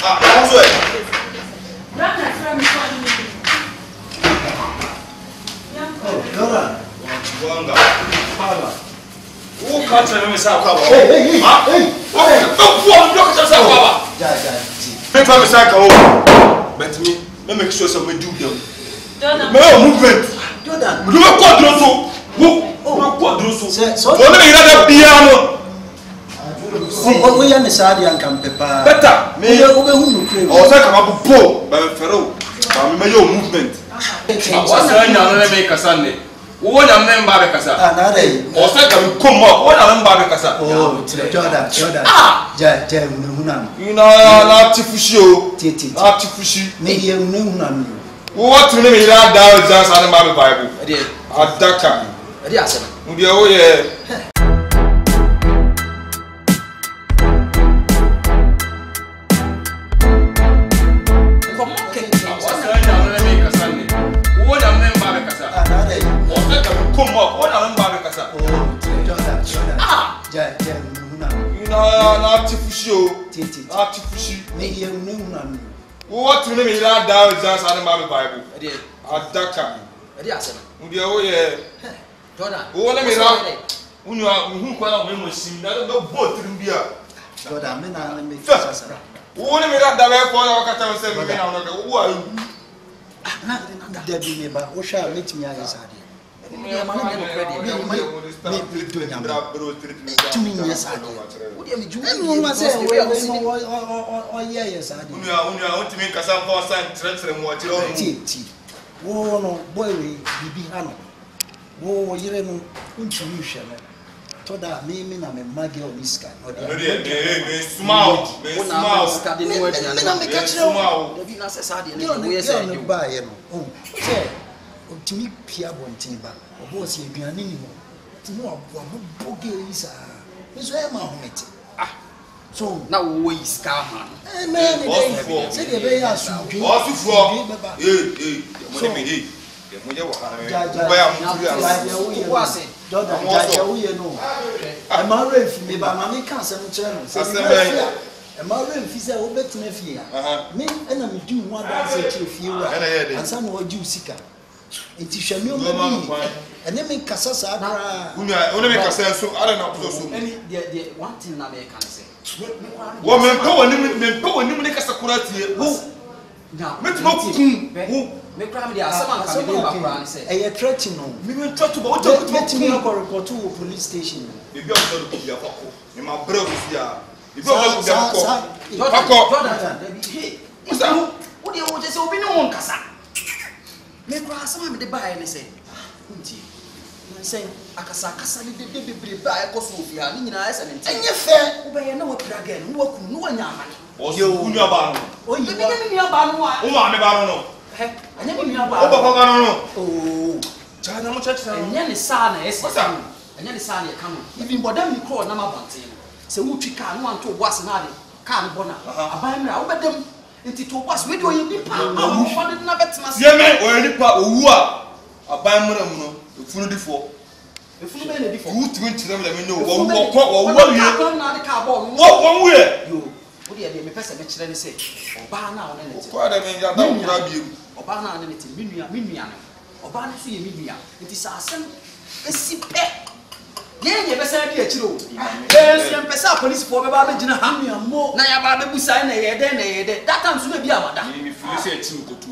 Ah, also eh. Dora. Wanga. Fala. O cara me sabe qual. Hey. Não pode não que sabe qual. Já. Vem para me sabe qual. But me make sure some do them. Meu movement. Jordan. Do eu quadro so. O quadro so. So. Não me irá piano. O ya me sabe ankam pepa. Beta. Me o be hunu kure. O sa kama po. Ba fero. Ba me your movement. Wasa nya no me kasa ne. Wo nya me mba be kasa. Ah, na dey. O sa ka me kom mo. Wo nya me mba be kasa. Oh, Jordan. Ja, huna. Na tifushi o. Titi. Na tifushi. Me ye huna mi. Wo tu ne me ira da o ja sa ne mba be Bible. Ade. Adaka. Ade asema. Ndi o ye. Na tifushi o. Titi. Na tifushi. Me ye huna mi. Wo tu ne me ira da o ja sa ne mba be Bible. Ade. Adaka. Ade asema. Ndi o ye. Jordan. Wo ne me ira. Unu hu kwa na mo sim na do boat mbia. Jordan, me na me kasa. Wo ne me ira da be ko na wakata se me na no wo ayu. Na Debbie me ba, o sha metimi aye sade. Me do nyam. Tumi nye sade. Wo de me ju. Enu ma se o ye sade. Unu ontimi kasa mfa san tre mo akire onu. Ti. Wo no boy we bibi hano. Wo yire no ntumi hwe no. Toda me na me mage o miska. No de me smile. Me smile. Skade ni wati na. Me na me ka kire o. David na se sade ni Yo wo ye se no ba ye no. Oh, se otimi pia bontin ba. Obo se aduane ni mo. Ti mo boge isa. Me so e ma homete. So na wo yi ska ma. Man, se de be ya su. Osufo. Mo ni me dey. Mo je wa kana me. Ba ya mo turi ya wo ase. Jordan, ja wo ye no. E ma refi me ba ma me kan asem kire no. Se e ma refi se wo betina fie ya. Me na me di ho adan se kire fie wa. Ansa na wo ji usika. Enti hwame o ma bi. Ene me kasa sa dra. Unu me kasa so ara na so so. Any the one thing na me kan say. Wo me mpa wani ne kasa kurati wo. Na me tuma kun wo. Me kra me dia asama kan me ba kra ni say. E ye threat no. Me threat ba wo to me ko report to police station. Bibi o so do ya fako. Me ma bro fi ya. Bibi o so do ya fako. Jordan, hey. Wo de wo je say obi ne won kasa. Me kra asama me de ba ye ne say. Nti. Say akasa ni de bebre ba e koso ofi ha ni nyina ese ne nti. Enye fe. Wo be ye na wo pira gen, wo wakum, no wanya amane. O so unu aba no. O yi Be ni nua ba no a. O ma me ba no. He, anya ni nua ba. O ba ba no. Oh. Ja na mo church na. Enya ne sa na ese. Enya ne sa na e ka no. Even bodam mi kro na mabante no. Se wo twi ka no anto boas na de. Ka no bona. Aban mra wo bedam. Nti to boas we de oye nipa. Wo fa de na betena se. Ye me oye nipa owu a. Aban mra mu no. Efunu difo. Efunu be na difo. Wo tumi ntire me me no. Wo wie. Ka na de ka ball. Wo wie. Yo. Wo de me pese me kire ne se. Oba na wo ne ne. Kwa da me ya da wo bra biem. Oba na ne ne ti minua no. Oba ne so ye minua. Nti sa asem esi pe. Ye be sa di akiro. Se mpesa police for be ba be gina ha minua mo. Na ya ba be busa na ye de. That time so na bi amada. Ni fili se ati ko tu.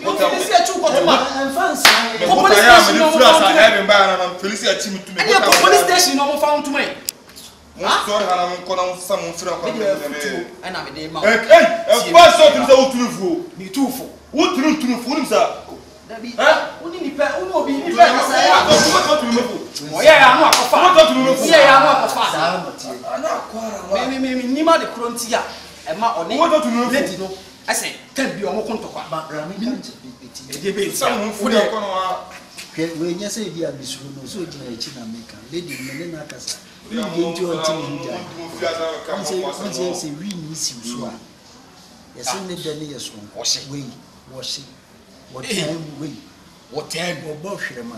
Mo fili se ati ko tu ma. Enfance. Ko police station no mo fa heaven ba na fili se ati mutu me. E ko police station no mo fa untu mai. Mo sorry hala mo ko na mo sa mo fira ko me. E na me de ma. Ba so tu se utunu fu. Ni tufo. Utunu fu ni sa. Dabi. Uni ni pe, uni obi ni pe ka sa ya. Ko tu me fu. Oye ya no akofa. Ko tu me fu. Ye ya no akofa. Ana kwara. Me ni ma de kronti ya. E ma oni. Ko tu me fu. Lady no. Ase, kan bi omo kontokwa. Ba rami kan beti. E de be Sa mo fu de ko no wa. We nya say di abisuru no so gina echi na meka. Lady me na kasa. We dey do until we die. Once say we ni si so a. Yes ne de ne yeso. Wash. What time we? What time? Obo hwerema.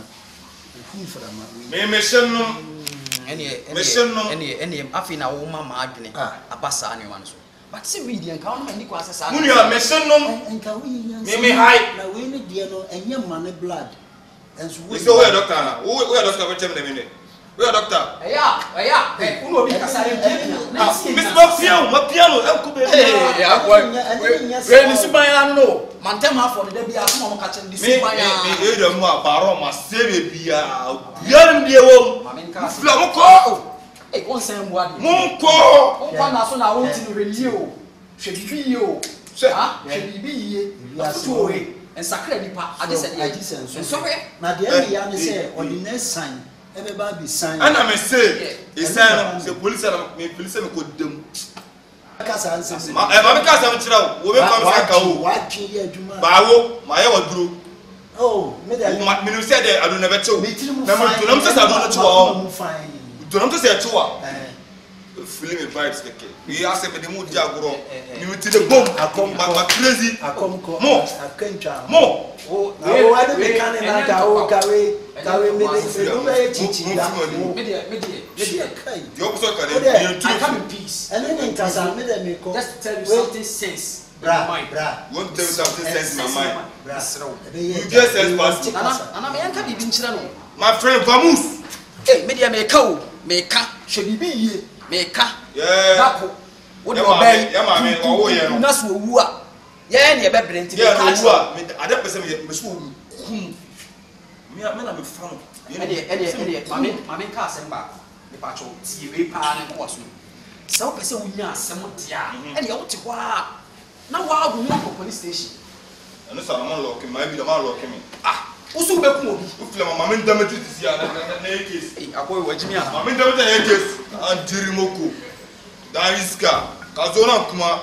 Ofu frama we. Me shen no. Ene afi na wo mama adwene abasa ne wan so. But see we dey count many classes. Muni a mission no. Enka we yan. Me high. Na we ne die no enye man blood. Enso we so we doctor na. We doctor we tell me na me. We doctor. Eya. Unu obi kasa ye ah, Mr. Piano, enku be. Eh, we ni suban no. Mantem afọ de bia so mo ka che ndi suban ya. Me e do mu abaro ma sebe bia. Bia ndie wo. Flo mo ko. Eh, on say mo ade. Mo ko. On na so na won ti no relie o. Hwe bibi ye o. Ha? Hwe bibi ye. Afuto we. Ensakra nipa ade se de. So we. Na de ya ne say ordinary sign. Everybody be sign. Ana me say, e sign the police me ko dem. Kasa answer. Ma me kasa me kira wo be come say ka wo. Wa twi adwuma. Ba wo, ma ye waduro. Oh, me da. Me no say de ado na be chew. Na me to nam say ado no chew. Fine. To nam say chew a. Feeling me vibes keke. We ask me the mood dia agoro. Me ti the bomb. Ma crazy. Mo. Akantwa. Mo. Oh, I don't be canning like a carry me the chichi. You also can I come in peace. And then in Casa, me just tell you something sense. Bra. You want to tell me something sense in my mind. You just said past. And I'm yanka bibi nchira no. My friend Vamus. Eh, media meka o, meka. Hwe bibi yie, meka. Yeah. Dako. Wo de obey. Ya ma me owo ye no. Na so owu a. Yeah, ne be brent. Yeah, no owu a. Me ade pese me so owu. Me na me fa no. Ede, mame ka asem ba. Me pa cho tie we pa ne ko so. Se wo pese wo nya asem dia. Ede wo te kwa. Na wa go mo police station. Ano sa na man lock me, maybe the man lock me. Ah, usu be ku obi. O file mama me ndame tu disi ya na case. Eh, akoy wajimi a. Mama ndame ta case. Antiri moko. Dariska. Kazona kuma.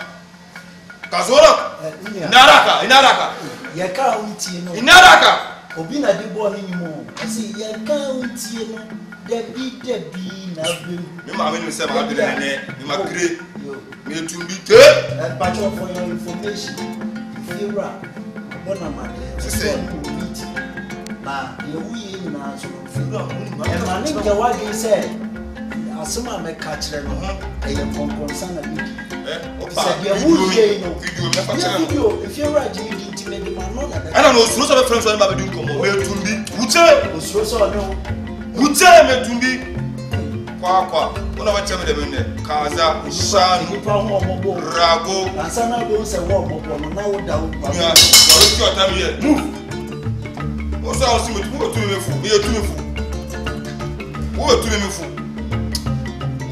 Kazona. Inaraka. Ya ka unti no. Inaraka. Obi na de ball ni mo. Asi ya ka unti no. Debi na be. Me mama me say ma do ne. Me ma kre. Me tumbi te. And patch for your information. If you are bona ma. Na ye wuye na so. E ma ni ke wa gi say. Asema me ka kire no. E ye konkonsa na bi. Opa. Ye wuye no. Video me fa kire no. Video if you are ji intimate man no na. Ana no suro so be friends so ba be do nkomo. Me tumbi. Uche. Osuro so no. Uche me tumbi. Kwa. Una wa cheme de me. Kaza, shanu, Nipa ho omobo. rago. Ansa na go se wo omobo no na wo da wo. Ya, wa ri your time here. Move. O so o si me tu me fu. Me tu me fu. Wo tu me fu.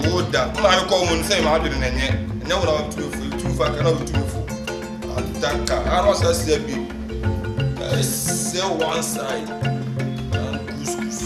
O da. Ma ko mo nse ma adu ne nye. Nya wo na tu me fu. Tu fa ka na tu me fu. Ataka. Aro sa se bi. Say one side. And couscous.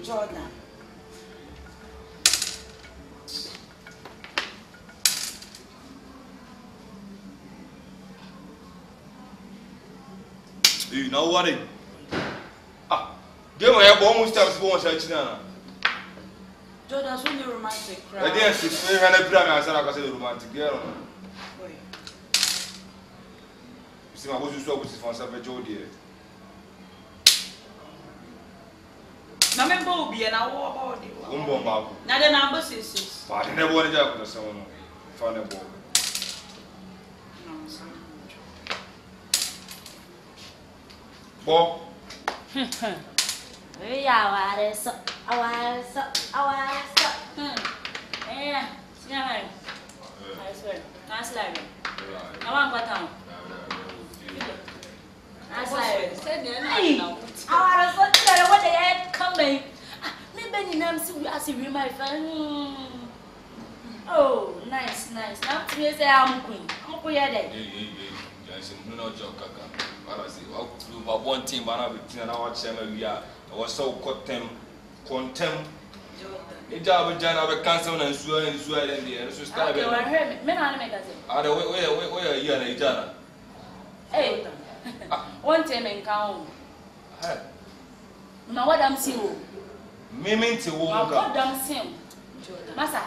Jordan. You know what it? Game where bomb steps go on China. Jordan, so you romantic crowd. I didn't see when I pray I said I say romantic girl. Wait. You see my boss you saw with for some Jody. Na me bo bi na wo about it. Umbo mako. Na the number 66. But I never wanted to say no. Found a ball. No, son. Bo. We are so. Yeah. Yeah. I swear. That's like. I want what town. That's like. Our son tell what they had coming. Maybe name see as you my friend. Oh, nice. Now you say I'm queen. I'm queen there. No joke kaka. Para say one thing bana between na watch them we are. I was so contem. Ija be jana be cancel na nsuo then dey. So start be. Okay, me na me gaze. Ah, we here na ija na. Eh. One time en kan. Hey. Na what am see o. Mementi wo nka. What am see. Masa.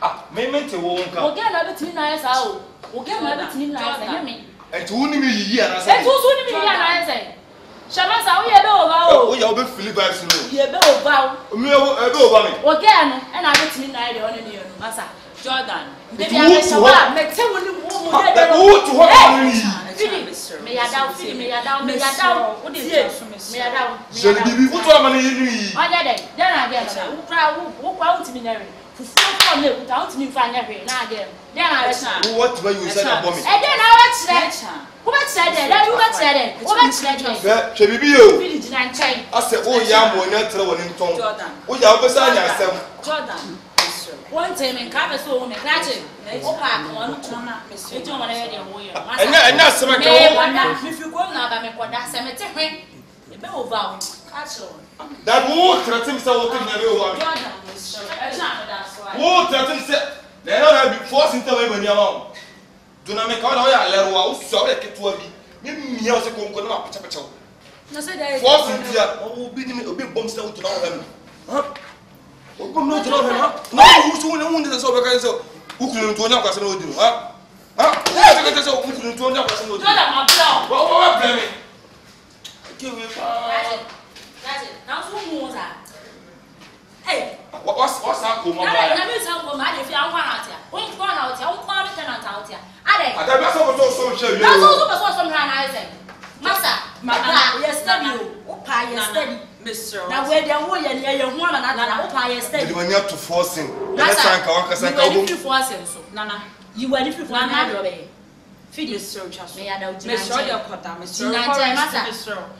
Ah, mementi wo nka. Oge na betimi na yesa o. Oge na betimi na yesa nyame. Enti wo ni mi yiyi ana se. Enti wo ni mi yiyi ana yesa. Shamasa wo ye be over o. Wo ya wo be feel vibes no. Ye be over o. Mi e be over me. Oge no e na betimi na ye de ono ne no. Masa. Jordan. Baby I shawa me te wo ni wo mo de de. Wo to ho ni. Me ya down. What is it? Me ya down. Je ne bibi wo to ama ni ni. Onya de. Den na de na. Wo pra wo kwa untimi na re. Fufu ko na ekuta untimi fa nya hwe na de. Den na re. What when you said about me? E den na wa kire. Wo be kire de. Da wo be kire de. Wo be kire de. Be che bibi yo. Bibi jina nchen. Ase o ya mo nya tere woni nton. O ya wo be sa nya asem. Jordan. One time in Cabe so me catch. Opa ko no na. E ti o mo na ye de wo ye. Enya asem ka wo. Me fi ko na ba me koda se me te hwe. E be over. Catch on. That wo threaten say wo tin na be over. Jordan. E na that's why. Wo threaten say na be force into we bani ama. Do na me ka na o ya lero wa o so be ketua bi. Me mia o se konko na ma pecha pecha. No say there is. Force into o bi ni obi bomb say o to na o hem. Huh? Ogbom no to na o hem ha. Na wo so woni won dey say o be ka say o kunu to nya kwase na odi no. Ha? Ha? O say say o kunu to nya kwase na odi. Jordan ma blow. Wa blame me. Kewe fa. That's it. Now so mo za. Hey. What's that come on? Na me say ko ma dey fi an kwa na atia. O ko na atia, o ko na tenant atia. Ade. Ada bi aso ko so share you. Na so so na na say. Masa, mama, yes study o. Pa yes study. Mr. Na we dey wo ye ne ye hu ama na o pa yes study. You want to forcing. Let's say ka waka say ka wo. You forcing so. Nana. You were different for na do be. Feed Mr. Chaso. Me ada ujina. Mr. Odia Kota, Mr. Masa.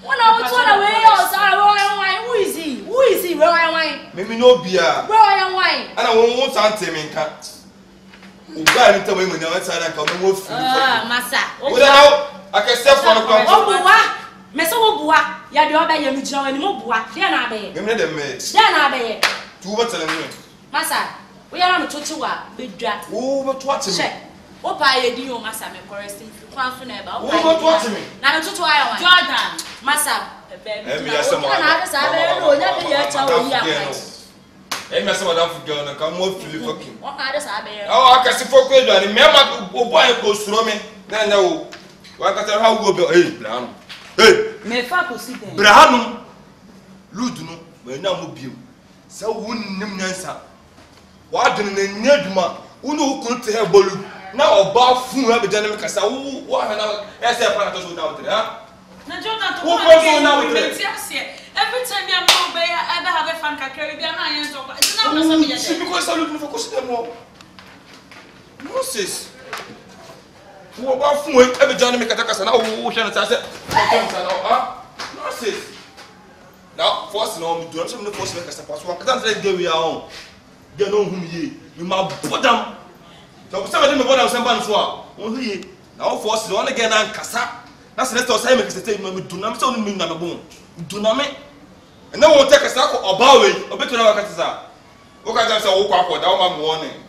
Wona wo to na we yo sa wo yan who is he? Who is he? We yan me no bia. We yan. Ana wo sante me nka. Uga ni tamo me na wa tsara ka mo fi. Masa. Wo da akese for no kwa. Obuwa. Me so obuwa. Ya de oba ye mi jina wani mo buwa. De na abaye. Me dem me. De na abaye. Tu wo tele me. Masa. We ya na me tochi wa bedwa. Wo wo to ate me. Opa ye di yo masa me correct kwan so na eba. Wo wo to ate me. Na me tochi wa ya wan. Jordan. Masa. Me ya sama. Na sa be no nya me ya cha wo ya kwa. Me sama da fu girl na ka mo feel fucking. O ka de sa be. Akasi foko edwa ni me ma obo an ko suro me. Na nya wo. Wa ka tell how go be Brahanu. Hey, me fa ko si den. Brahanu. Ludu no, we nya mo biem. Sa wonnim nyansa. Wa dwene na nya dwuma. Wo no kun te he bolu. Na oba fun ha be jana me kasa wo wa ha na ese pa na to so down there, ha? Na Jordan to Wo ko so na we there. Every time you am be I have a fan ka carry be na yen so. It's not na so me She because I look for consider more. Moses. Wo ba fun e be jana me kasa na wo hwe na ta se. Ha? Moses. Now, force no do not no force make us pass one. Can't say get we are on. They know whom ye. You ma bodam. So some me bodam some ban so a. Won ye. Now force no one again an kasa. Na se let's say make say me do na me say on me na me bon. Do na me. And now won take kasa ko oba we. Obeto na wakati sa. Wo ka say wo kwa da wo ma me warning.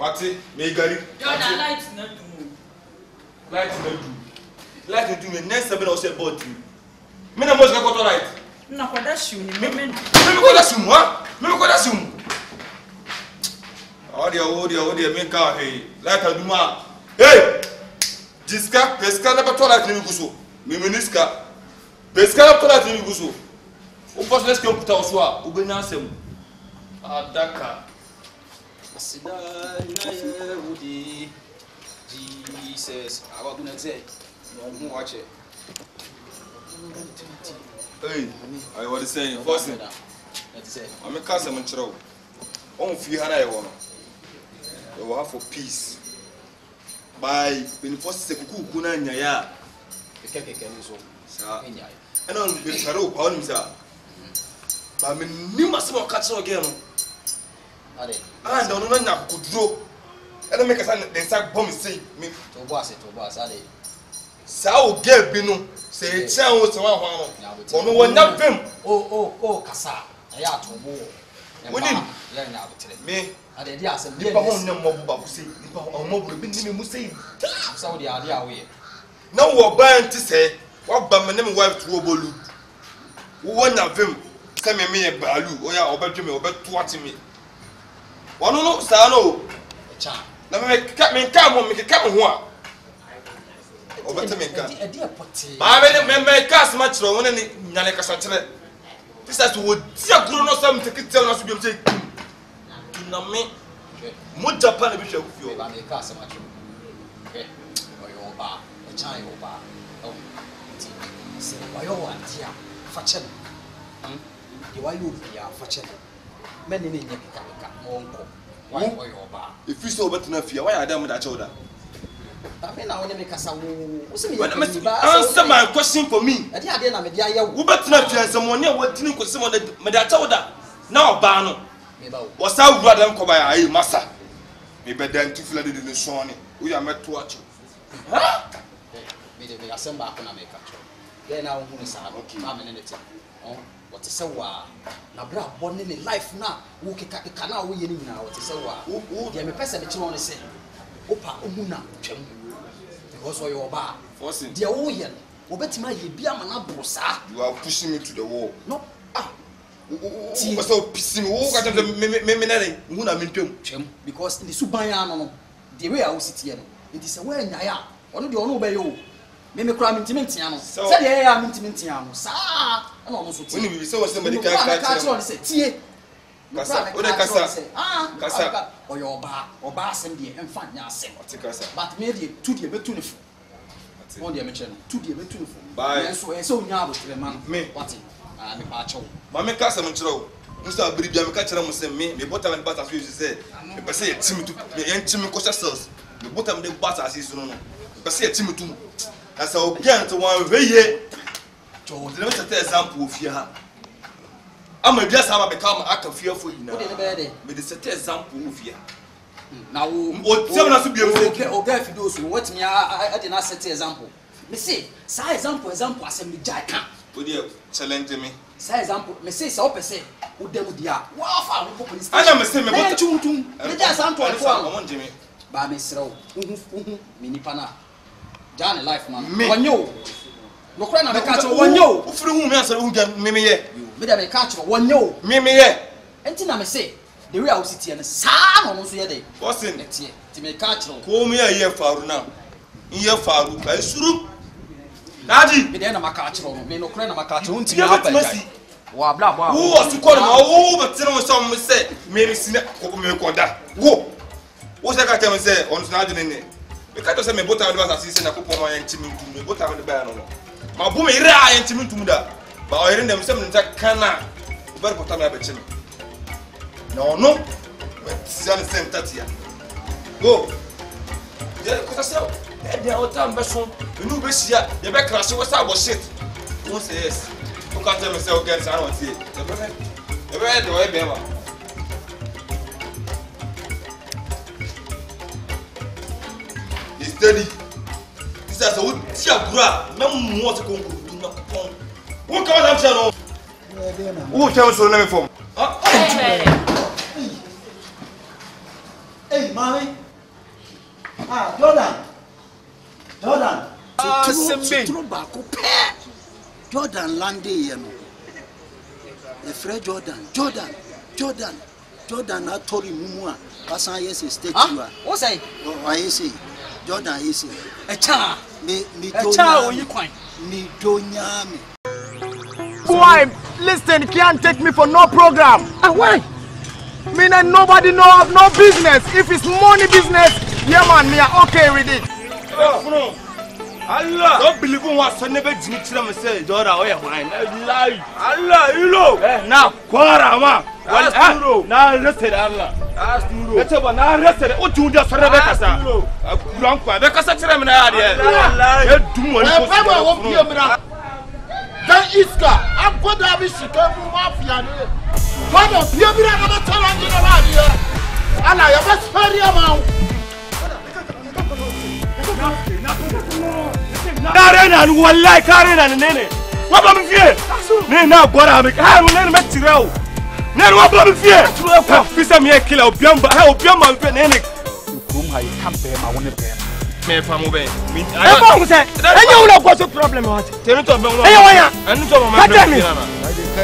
Mati me gari. Jordan light na do. Light na do. Light do me next seven or say body. Me na mo ka ko light. Na kwa da shoe ni me Me ko da sum ha? Me ko da sum. Odia me ka hey. Like aduma. Hey! Jiska pesca na ba toilet ni guso. Me meniska. Pesca na toilet ni guso. O posso les que on puta oswa, o benya asem. Adaka. Asida na ye udi. Jesus, about to say. No watch it. Hey, I was saying, first thing. That's it. I'm a cousin, I'm true. On free Hana, you will have for peace. By when first Sekuku Kunanya, ya. The cake can so. And on the Saro, on sir. But I mean, you must not catch again. And I don't know could draw. And I make a sign the sack bomb say me To boss, are they? Sao get binu. Say, tell us one. No one not them. Oh, Kasa. I have to move. Winning. Me. Ade dia asem. Nipa ho nem mo ba ko sei. Nipa ho mo bro bi ni mu sei. Saudi ade awe. Na wo ba nti say, wo ba me nem wife to obolu. Wo na vim. Say me ye balu. Oya obedwe me obeto ate me. Wono no sa no. Cha. Na me ka mo me ka mo ho a. Obete me ka. Ade apote. Ba me ka asma kire wo ne nyane kasa kire. This is what dia gro no sam take tell na so biam say. Na me mo Japan e bi hwa kufio. Ba me ka asma kire. Okay. Oyo ba. E chan yo ba. Oh. Ti. Se oyo antia. Fa che. Di wa yo bia fa che. Me ne nye pika mo nko. Wa oyo ba. If you so better na fia, why adam da chowda? Na wona me kasa wo. Wo se me answer my question for me. Ade na me dia ya wo. Wo better na fia nsem woni a watini kwese mo me da chowda. Na oba no. Me ba wo. Wo sa wura dem ko ba ya ayi masa. Me be dan tu fila de ne so ni. Wo ya meto acho. Ha? Me de asem ba ko na me ka cho. Then na wo hu ni sa no. Ma me ne te. Oh. What is wa na bra born in life na wo keka na wo ye ni nyina what is wa de me pese de chiro ne se opa ohuna twam because wo yo ba forcing de wo ye wo betima ye bia ma na brosa. You are pushing me to the wall. No Ti so pissing me wo ka tell me na re hu na me twam because in the suban ya no the way I wo sit here no it is we anya ya ono de ono be yo me kura mintimintia no se de ya mintimintia no sa na ono so tie woni bi se wo se medical card no se tie kasa o de kasa kasa oyo oba asem de emfa nya asem kasa but me de tu de betu ne fu on de me che no tu de betu ne fu bye so e se onya abotre man me what me pa cho ma me kasa me chiro musa biri bia me ka chira mo se me bota me bata so you say me pese ye timi tu me en timi ko cells me bota me de bata asisi no pese ye timi tu asa ogian to wan hweye to de me set example of here ama bia sa ba become aka fearful ina o de be de me de set example of here na wo o tem na so bia o ga fido so what me a de na set example me say sa example asem me jai kan o de challenge me sa example me say sa o pese o dem dia wa fa wo police station ana me say me bota tuntum me ja example ko am on jimi ba me srew uhu me nipa na Johnny life man wanyo no kra na me ka cho wanyo o firi hu me asare hu dia me ye me da me ka cho wanyo me ye enti na me say the way I was sitting sa no so ye dey bosin netie ti me ka cho ko me ye faru na ye faru ka suru dadi me dey na maka cho no me no kra na maka cho unti me hapa wa bla bla wo wasu ko na wo betere mo so me say me sine ko me ko da wo se ka tell me say on na adine ne me ka to say me bota me ba say na ko po ma yan timi ntum me bota me ba no ma bu me ira yan timi ntum da ba o yire ndem se me nta kana o ber bota me abeche me no sian sen tatia go je ko ta se e de o ta mbeso me nu be sia ye be crash wo sa bo shit wo say yes o ka tell me say o get say I want see e be de o be ba steady. This is a wood tiagura. Mem mo se konku na pon. Wo ka wa channel. Wo tell so na me form. Hey, mommy. Jordan. So back up. Jordan lande here no. The Fred Jordan na tori mumu a. Pasan yes statue a. What say? Oh, I say. Jordan is a cha me cha you kwan me donyame boy listen can't take me for no program why me and nobody know of no business if it's money business yeah man me are okay with it Allah don't believe in what son never jini tira me say Jordan oh yeah wine Allah you know now kwara ma na rested Allah ete ba na rested o tun dia sore be kasa kuran kwa be kasa tira me na ya de e dum woni ko e ba wo pie mira dan iska agoda bi sika mu mafia ne fada pie mira na ba tala ngi na ba dia ala ya ba sfari ma Karena wallahi karena nene wa ba mi fie ne na gora me ka ne me tirao Nene wa bla me fie. Fisa me killer obiamba. Ha obiamba me nene. Kum ha you come be ma woni be. Me fa mo be. E ba wo say. Enye wo na go so problem what? Tenu to be mo. Enye wo ya. Anu to mo ma.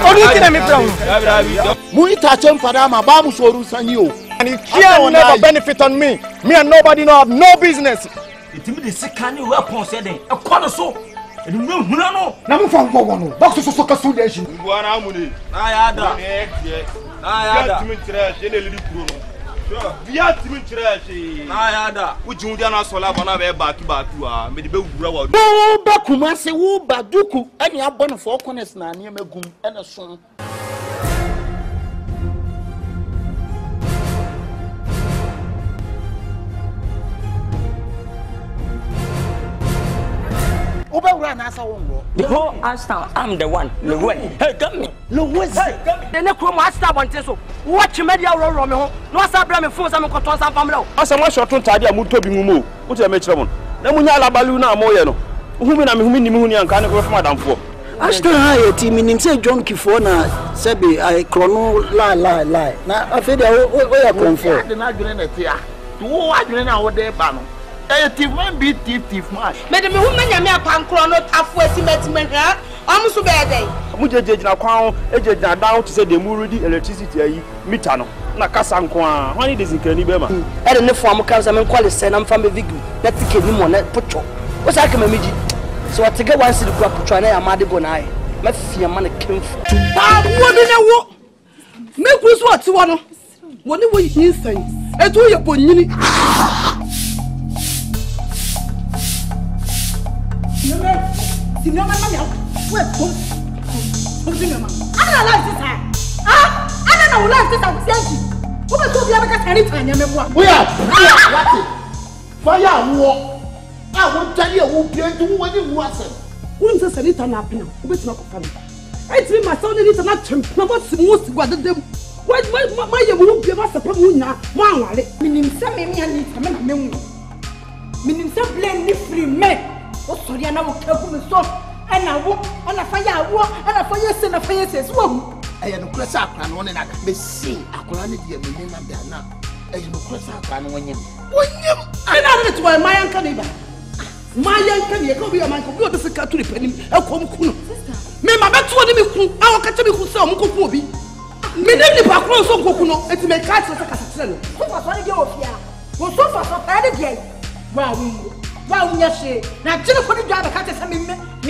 Onu ti na me from. Mu ita chem fada ma ba mu soru sanyi o. And it can never benefit on me. Me and nobody know have no business. Itimi de sikani weapon say den. E kwa no so. E no huna no. Na mo fa ngwo no. Box so kasu de shi. Ngwa na amuni. Na ya da. Na ya da. Timi tire she ne lili kuro no. Sure. Bia timi tire she. Na ya da. Ujun dia na sola bona be baaki a me de be wura wa. Wo ba kuma se wo ba duku ani abon for corners na ne magum ene so. The whole Aston, I'm the one. Hey, come me. The next room, I start on this. Watch media roll me home. No, I start blaming phones. I'm going to some family. I saw my short on Tadia Mutobi Mumu. What's a match? Namunya Baluna Moyano. Whom I mean, Muni can't go from Madame for. Aston high team in say John Kifona Sebi I chrono lie. Now I feel where I come for. The not doing it here. To what you know what they ban. Thief man be thief man. Madam, who many a pan chrono halfway cement here? Almost a bad day. Mujajina Crown, Ejana down to say the Muridi electricity Mitano. Nakasankwa, when it is in Kenibema. I don't know for my cousin and call it send I'm from a victim. Let's take him on that put. What's I come a so I take a one city crop to try and Madi Bonai. My fear man came for. What in a walk? Make us what you want. Whatever you say, I do your bonini. No, my where I like this time. I don't know, like this. I'm saying, who will be able to anytime? We are fire war. I won't tell you who be to what it was. Who is a little nap now? Who is not coming? I tell my son, it's not true. No, what's most what them? Why, my won't be a master from now. One, meaning some men need some men. Meaning some blame me free men. Oh, sorry, I know careful and soft. And I walk on a fire, and a fire, and a fire says, well, I am a cross up and one and I may see a colony of the name of their now. I am a cross up and when you. I know that's why my uncle neighbor. My uncle, you go be a man who goes to the country penny, a come cool. Me, my back to me, I will catch me who saw Mukobi. Me, never back rows of Kokuno, and to make cats of a castle. Who was one of your fear? Was so far from that again. Wow, yes, now just for the job, I can't tell me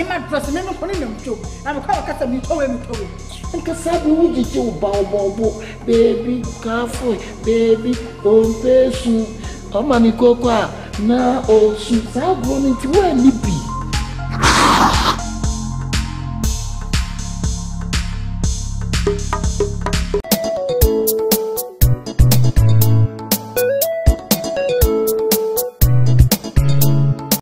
my president for him too. I'm a cat and you told him to. Because I will get you, Bobo, baby, careful, baby, don't pay soon. Oh, money, cocoa, now, oh, she's out going to where me be.